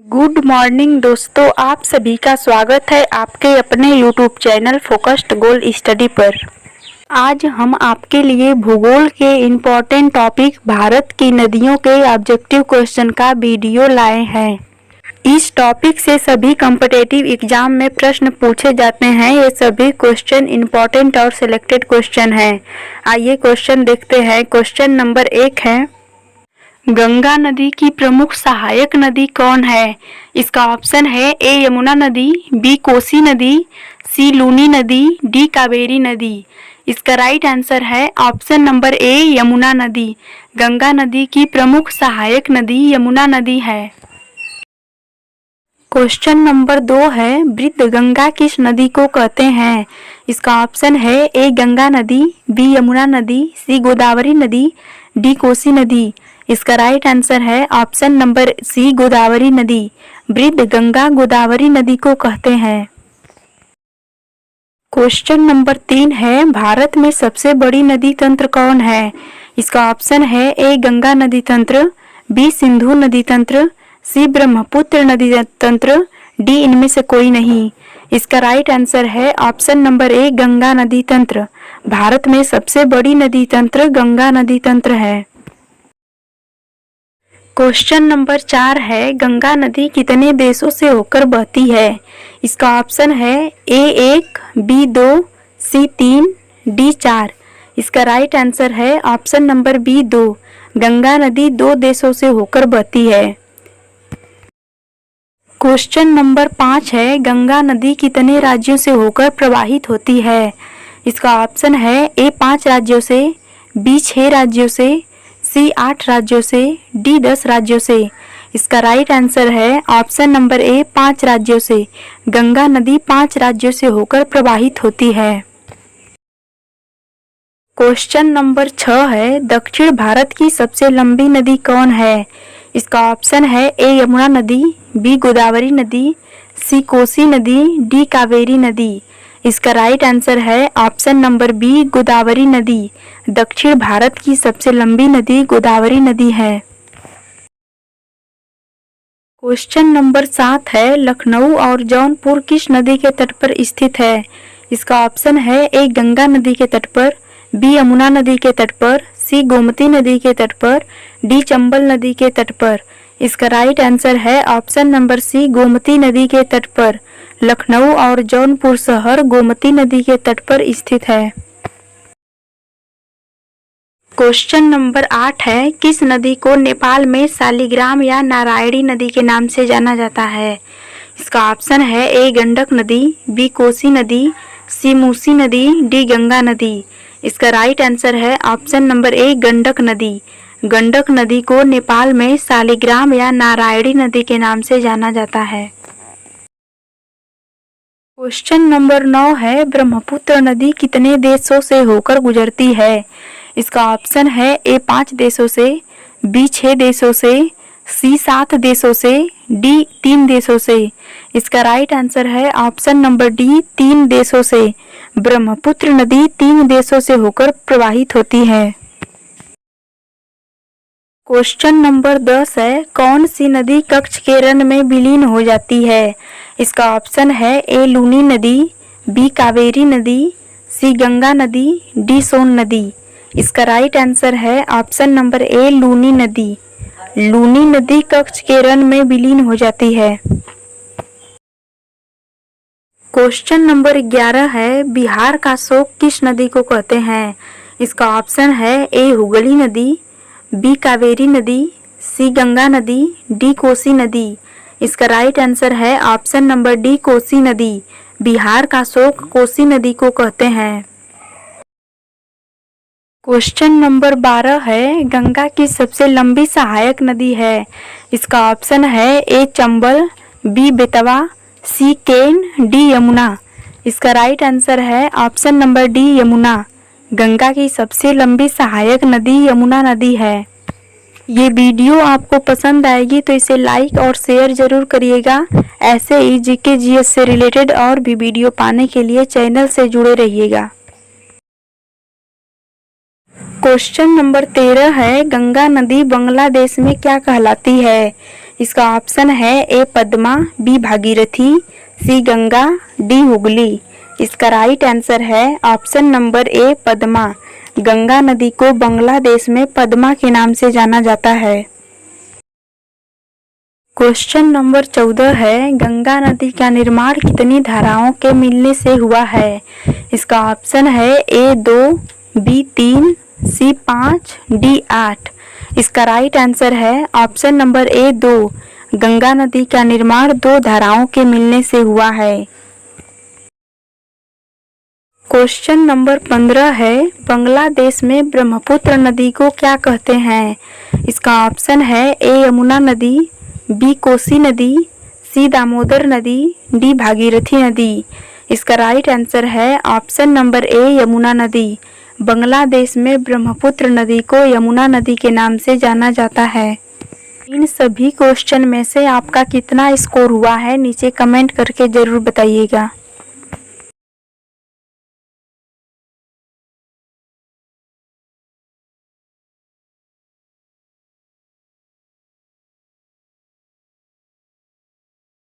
Good morning दोस्तों, आप सभी का स्वागत है आपके अपने यूट्यूब चैनल फोकस्ड गोल स्टडी पर। आज हम आपके लिए भूगोल के इम्पोर्टेंट टॉपिक भारत की नदियों के ऑब्जेक्टिव क्वेश्चन का वीडियो लाए हैं। इस टॉपिक से सभी कॉम्पिटिटिव एग्जाम में प्रश्न पूछे जाते हैं। ये सभी क्वेश्चन इम्पोर्टेंट और सिलेक्टेड क्वेश्चन हैं। आइए क्वेश्चन देखते हैं। क्वेश्चन नंबर 1 है, गंगा नदी की प्रमुख सहायक नदी कौन है? इसका ऑप्शन है ए यमुना नदी, बी कोसी नदी, सी लूनी नदी, डी कावेरी नदी। इसका राइट आंसर है ऑप्शन नंबर ए यमुना नदी। गंगा नदी की प्रमुख सहायक नदी यमुना नदी है। क्वेश्चन नंबर 2 है, वृद्ध गंगा किस नदी को कहते हैं? इसका ऑप्शन है ए गंगा नदी, बी यमुना नदी, सी गोदावरी नदी, डी कोसी नदी। इसका राइट आंसर है ऑप्शन नंबर सी गोदावरी नदी। वृद्ध गंगा गोदावरी नदी को कहते हैं। क्वेश्चन नंबर 3 है, भारत में सबसे बड़ी नदी तंत्र कौन है? इसका ऑप्शन है ए गंगा नदी तंत्र, बी सिंधु नदी तंत्र, सी ब्रह्मपुत्र नदी तंत्र, डी इनमें से कोई नहीं। इसका राइट आंसर है ऑप्शन नंबर ए गंगा नदी तंत्र। भारत में सबसे बड़ी नदी तंत्र गंगा नदी तंत्र है। क्वेश्चन नंबर 4 है, गंगा नदी कितने देशों से होकर बहती है? इसका ऑप्शन है ए 1, बी 2, सी 3, डी 4। इसका राइट आंसर है ऑप्शन नंबर बी 2। गंगा नदी 2 देशों से होकर बहती है। क्वेश्चन नंबर 5 है, गंगा नदी कितने राज्यों से होकर प्रवाहित होती है? इसका ऑप्शन है ए 5 राज्यों से, बी 6 राज्यों से, सी 8 राज्यों से, डी 10 राज्यों से। इसका राइट आंसर है ऑप्शन नंबर ए 5 राज्यों से। गंगा नदी 5 राज्यों से होकर प्रवाहित होती है। क्वेश्चन नंबर 6 है, दक्षिण भारत की सबसे लंबी नदी कौन है? इसका ऑप्शन है ए यमुना नदी, बी गोदावरी नदी, सी कोसी नदी, डी कावेरी नदी। इसका राइट आंसर है ऑप्शन नंबर बी गोदावरी नदी। दक्षिण भारत की सबसे लंबी नदी गोदावरी नदी है। क्वेश्चन नंबर 7 है, लखनऊ और जौनपुर किस नदी के तट पर स्थित है? इसका ऑप्शन है ए गंगा नदी के तट पर, बी यमुना नदी के तट पर, सी गोमती नदी के तट पर, डी चंबल नदी के तट पर। इसका राइट आंसर है ऑप्शन नंबर सी गोमती नदी के तट पर। लखनऊ और जौनपुर शहर गोमती नदी के तट पर स्थित है। क्वेश्चन नंबर 8 है, किस नदी को नेपाल में शालिग्राम या नारायणी नदी के नाम से जाना जाता है? इसका ऑप्शन है ए गंडक नदी, बी कोसी नदी, सी मूसी नदी, डी गंगा नदी। इसका राइट आंसर है ऑप्शन नंबर ए गंडक नदी। गंडक नदी को नेपाल में शालिग्राम या नारायणी नदी के नाम से जाना जाता है। क्वेश्चन नंबर 9 है, ब्रह्मपुत्र नदी कितने देशों से होकर गुजरती है? इसका ऑप्शन है ए 5 देशों से, बी 6 देशों से, सी 7 देशों से, डी 3 देशों से। इसका राइट आंसर है ऑप्शन नंबर डी 3 देशों से। ब्रह्मपुत्र नदी 3 देशों से होकर प्रवाहित होती है। क्वेश्चन नंबर 10 है, कौन सी नदी कच्छ के रण में विलीन हो जाती है? इसका ऑप्शन है ए लूनी नदी, बी कावेरी नदी, सी गंगा नदी, डी सोन नदी। इसका राइट आंसर है ऑप्शन नंबर ए लूनी नदी। लूनी नदी कच्छ के रण में विलीन हो जाती है। क्वेश्चन नंबर 11 है, बिहार का शोक किस नदी को कहते हैं? इसका ऑप्शन है ए हुगली नदी, बी कावेरी नदी, सी गंगा नदी, डी कोसी नदी। इसका राइट आंसर है ऑप्शन नंबर डी कोसी नदी। बिहार का शोक कोसी नदी को कहते हैं। क्वेश्चन नंबर 12 है, गंगा की सबसे लंबी सहायक नदी है? इसका ऑप्शन है ए चंबल, बी बेतवा, सी केन, डी यमुना। इसका राइट आंसर है option number D Yamuna. Ganga की सबसे लंबी सहायक नदी यमुना नदी है। ये वीडियो आपको पसंद आएगी तो इसे लाइक और शेयर जरूर करिएगा। ऐसे ही जीके जीएस से रिलेटेड और भी वीडियो पाने के लिए चैनल से जुड़े रहिएगा। क्वेश्चन नंबर 13 है, गंगा नदी बांग्लादेश में क्या कहलाती है? इसका ऑप्शन है ए पद्मा, बी भागीरथी, सी गंगा, डी हुगली। इसका राइट आंसर है option number A Padma. Ganga नदी को बांग्लादेश में पद्मा के नाम से जाना जाता है। क्वेश्चन नंबर 14 है, गंगा नदी का निर्माण कितनी धाराओं के मिलने से हुआ है? इसका ऑप्शन है ए 2, बी 3, सी 5, डी 8। इसका राइट आंसर है ऑप्शन नंबर ए 2। गंगा नदी का निर्माण 2 धाराओं के मिलने से हुआ है। क्वेश्चन नंबर 15 है, बांग्लादेश में ब्रह्मपुत्र नदी को क्या कहते हैं? इसका ऑप्शन है ए यमुना नदी, बी कोसी नदी, सी दामोदर नदी, डी भागीरथी नदी। इसका राइट आंसर है ऑप्शन नंबर ए यमुना नदी। बांग्लादेश में ब्रह्मपुत्र नदी को यमुना नदी के नाम से जाना जाता है। इन सभी क्वेश्चन में से आपका कितना स्कोर हुआ है नीचे कमेंट करके जरूर बताइएगा।